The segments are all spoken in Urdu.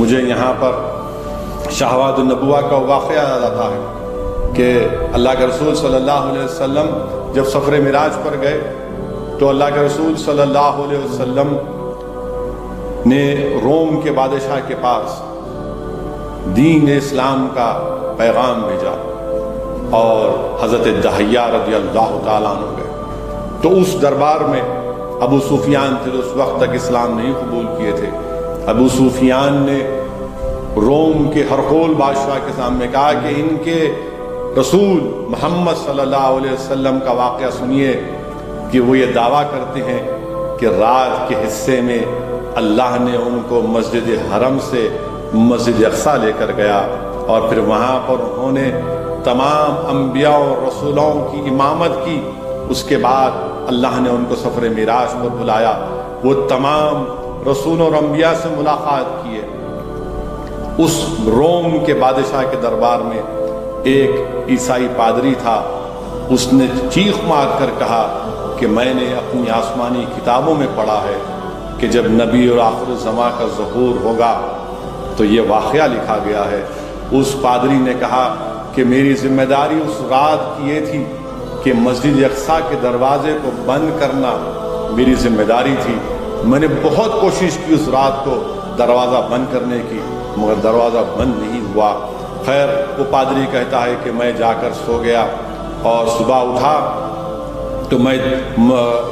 مجھے یہاں پر شہوات النبوہ کا واقعہ یاد آتا ہے کہ اللہ کے رسول صلی اللہ علیہ وسلم جب سفر معراج پر گئے تو اللہ کے رسول صلی اللہ علیہ وسلم نے روم کے بادشاہ کے پاس دین اسلام کا پیغام بھیجا اور حضرت دحیہ رضی اللہ تعالیٰ عنہ گئے تو اس دربار میں ابو سفیان تھے، اس وقت تک اسلام نہیں قبول کیے تھے۔ ابو سفیان نے روم کے ہرقول بادشاہ کے سامنے کہا کہ ان کے رسول محمد صلی اللہ علیہ وسلم کا واقعہ سنیے کہ وہ یہ دعویٰ کرتے ہیں کہ رات کے حصے میں اللہ نے ان کو مسجد حرم سے مسجد اقصیٰ لے کر گیا اور پھر وہاں پر انہوں نے تمام انبیاء اور رسولوں کی امامت کی۔ اس کے بعد اللہ نے ان کو سفر معراج پر بلایا، وہ تمام رسولوں اور انبیاء سے ملاقات کیے۔ اس روم کے بادشاہ کے دربار میں ایک عیسائی پادری تھا، اس نے چیخ مار کر کہا کہ میں نے اپنی آسمانی کتابوں میں پڑھا ہے کہ جب نبی اور آخر الزماں کا ظہور ہوگا تو یہ واقعہ لکھا گیا ہے۔ اس پادری نے کہا کہ میری ذمہ داری اس رات کی یہ تھی کہ مسجد اقصیٰ کے دروازے کو بند کرنا میری ذمہ داری تھی۔ میں نے بہت کوشش کی اس رات کو دروازہ بند کرنے کی، مگر دروازہ بند نہیں ہوا۔ خیر، وہ پادری کہتا ہے کہ میں جا کر سو گیا اور صبح اٹھا تو میں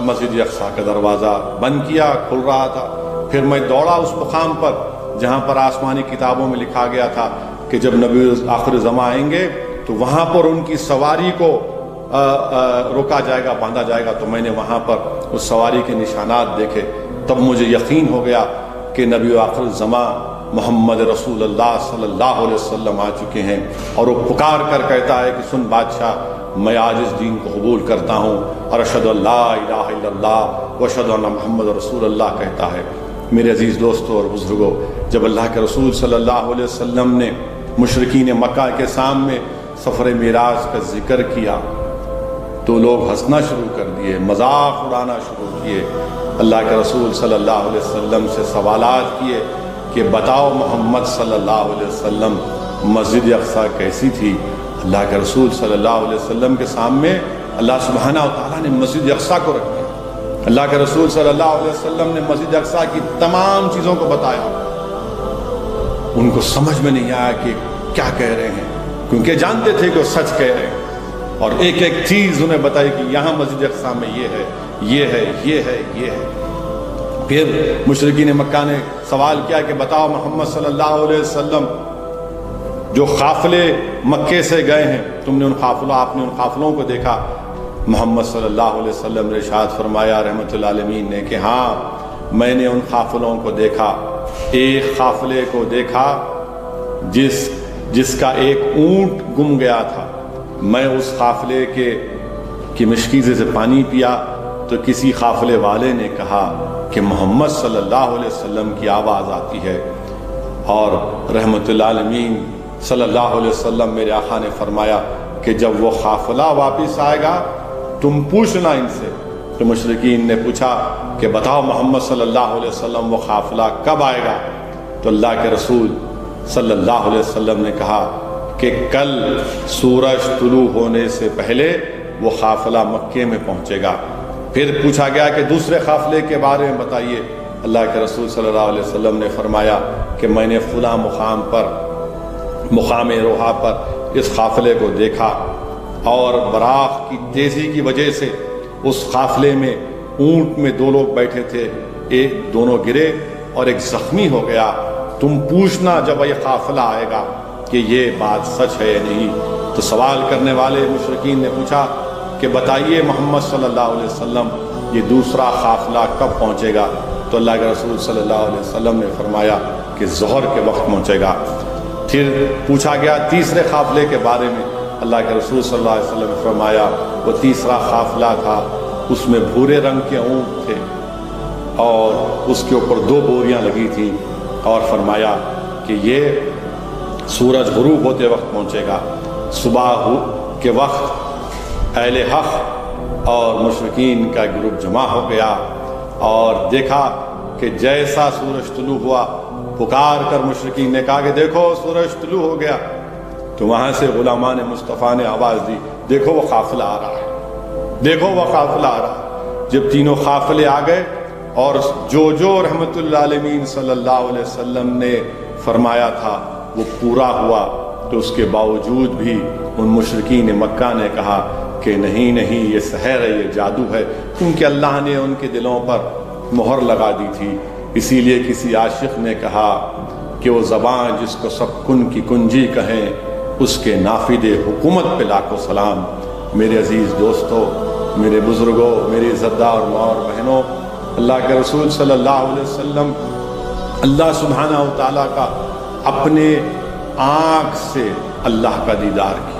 مسجد اقصیٰ کا دروازہ بند کیا، کھل رہا تھا۔ پھر میں دوڑا اس مقام پر جہاں پر آسمانی کتابوں میں لکھا گیا تھا کہ جب نبی آخر زمان آئیں گے تو وہاں پر ان کی سواری کو روکا جائے گا، باندھا جائے گا۔ تو میں نے وہاں پر اس سواری کے نشانات دیکھے، تب مجھے یقین ہو گیا کہ نبی آخر زمان محمد رسول اللہ صلی اللہ علیہ وسلم آ چکے ہیں۔ اور وہ پکار کر کہتا ہے کہ سن بادشاہ، میں آج اس دین کو قبول کرتا ہوں اور اشہد ان لا الہ الا اللہ و اشہد ان محمد رسول اللہ کہتا ہے۔ میرے عزیز دوستوں اور بزرگوں، جب اللہ کے رسول صلی اللہ علیہ وسلم نے مشرکین مکہ کے سامنے سفر معراج کا ذکر کیا تو لوگ ہنسنا شروع کر دیے، مذاق اڑانا شروع کیے۔ اللہ کے رسول صلی اللہ علیہ وسلم سے سوالات کیے کہ بتاؤ محمد صلی اللہ علیہ وسلم مسجد اقصیٰ کیسی تھی؟ اللہ کے رسول صلی اللہ علیہ وسلم کے سامنے اللہ سبحانہ و تعالیٰ نے مسجد اقصیٰ کو رکھ دیا۔ اللہ کے رسول صلی اللہ علیہ وسلم نے مسجد اقصیٰ کی تمام چیزوں کو بتایا۔ ان کو سمجھ میں نہیں آیا کہ کیا کہہ رہے ہیں، کیونکہ جانتے تھے کہ وہ سچ کہہ رہے ہیں، اور ایک ایک چیز انہیں بتائی کہ یہاں مسجد اقصیٰ میں یہ ہے، یہ ہے، یہ ہے، یہ ہے۔ پھر مشرکین مکہ نے سوال کیا کہ بتاؤ محمد صلی اللہ علیہ وسلم جو قافلے مکے سے گئے ہیں، آپ نے ان قافلوں کو دیکھا؟ محمد صلی اللہ علیہ وسلم نے ارشاد فرمایا رحمۃ اللہ علیہ نے کہ ہاں میں نے ان قافلوں کو دیکھا۔ ایک قافلے کو دیکھا جس کا ایک اونٹ گم گیا تھا۔ میں اس قافلے کی مشکیزے سے پانی پیا تو کسی قافلے والے نے کہا کہ محمد صلی اللہ علیہ وسلم کی آواز آتی ہے، اور رحمۃ اللہ علیہ صلی اللہ علیہ وسلم میرے آقا نے فرمایا کہ جب وہ قافلہ واپس آئے گا تم پوچھنا ان سے۔ تو مشرکین نے پوچھا کہ بتاؤ محمد صلی اللہ علیہ وسلم وہ قافلہ کب آئے گا؟ تو اللہ کے رسول صلی اللہ علیہ وسلم نے کہا کہ کل سورج طلوع ہونے سے پہلے وہ قافلہ مکے میں پہنچے گا۔ پھر پوچھا گیا کہ دوسرے قافلے کے بارے میں بتائیے۔ اللہ کے رسول صلی اللہ علیہ وسلم نے فرمایا کہ میں نے فلاں مقام روحا پر اس قافلے کو دیکھا، اور براق کی تیزی کی وجہ سے اس قافلے میں اونٹ میں دو لوگ بیٹھے تھے، ایک دونوں گرے اور ایک زخمی ہو گیا۔ تم پوچھنا جب یہ قافلہ آئے گا کہ یہ بات سچ ہے یا نہیں۔ تو سوال کرنے والے مشرکین نے پوچھا کہ بتائیے محمد صلی اللہ علیہ وسلم یہ دوسرا قافلہ کب پہنچے گا؟ تو اللہ کے رسول صلی اللہ علیہ وسلم نے فرمایا کہ ظہر کے وقت پہنچے گا۔ پھر پوچھا گیا تیسرے قافلے کے بارے میں۔ اللہ کے رسول صلی اللہ علیہ وسلم نے فرمایا وہ تیسرا قافلہ تھا، اس میں بھورے رنگ کے اونٹ تھے اور اس کے اوپر 2 بوریاں لگی تھیں، اور فرمایا کہ یہ سورج غروب ہوتے وقت پہنچے گا۔ صبح کے وقت اہل حق اور مشرکین کا گروپ جمع ہو گیا اور دیکھا کہ جیسا سورج طلوع ہوا پکار کر مشرکین نے کہا کہ دیکھو سورج طلوع ہو گیا، تو وہاں سے غلامان مصطفیٰ نے آواز دی دیکھو وہ قافلہ آ رہا ہے، دیکھو وہ قافلہ آ رہا ہے۔ جب تینوں قافلے آ گئے اور جو رحمت اللہ علیہ صلی اللہ علیہ وسلم نے فرمایا تھا وہ پورا ہوا، تو اس کے باوجود بھی ان مشرکین مکہ نے کہا کہ نہیں نہیں، یہ سحر ہے، یہ جادو ہے، کیونکہ اللہ نے ان کے دلوں پر مہر لگا دی تھی۔ اسی لیے کسی عاشق نے کہا کہ وہ زبان جس کو سب کن کی کنجی کہیں، اس کے نافذ حکومت پہ لاکھوں سلام۔ میرے عزیز دوستو، میرے بزرگوں، میری عزتدار ماں اور بہنوں، اللہ کے رسول صلی اللہ علیہ وسلم اللہ سبحانہ و تعالیٰ کا اپنے آنکھ سے اللہ کا دیدار کیا۔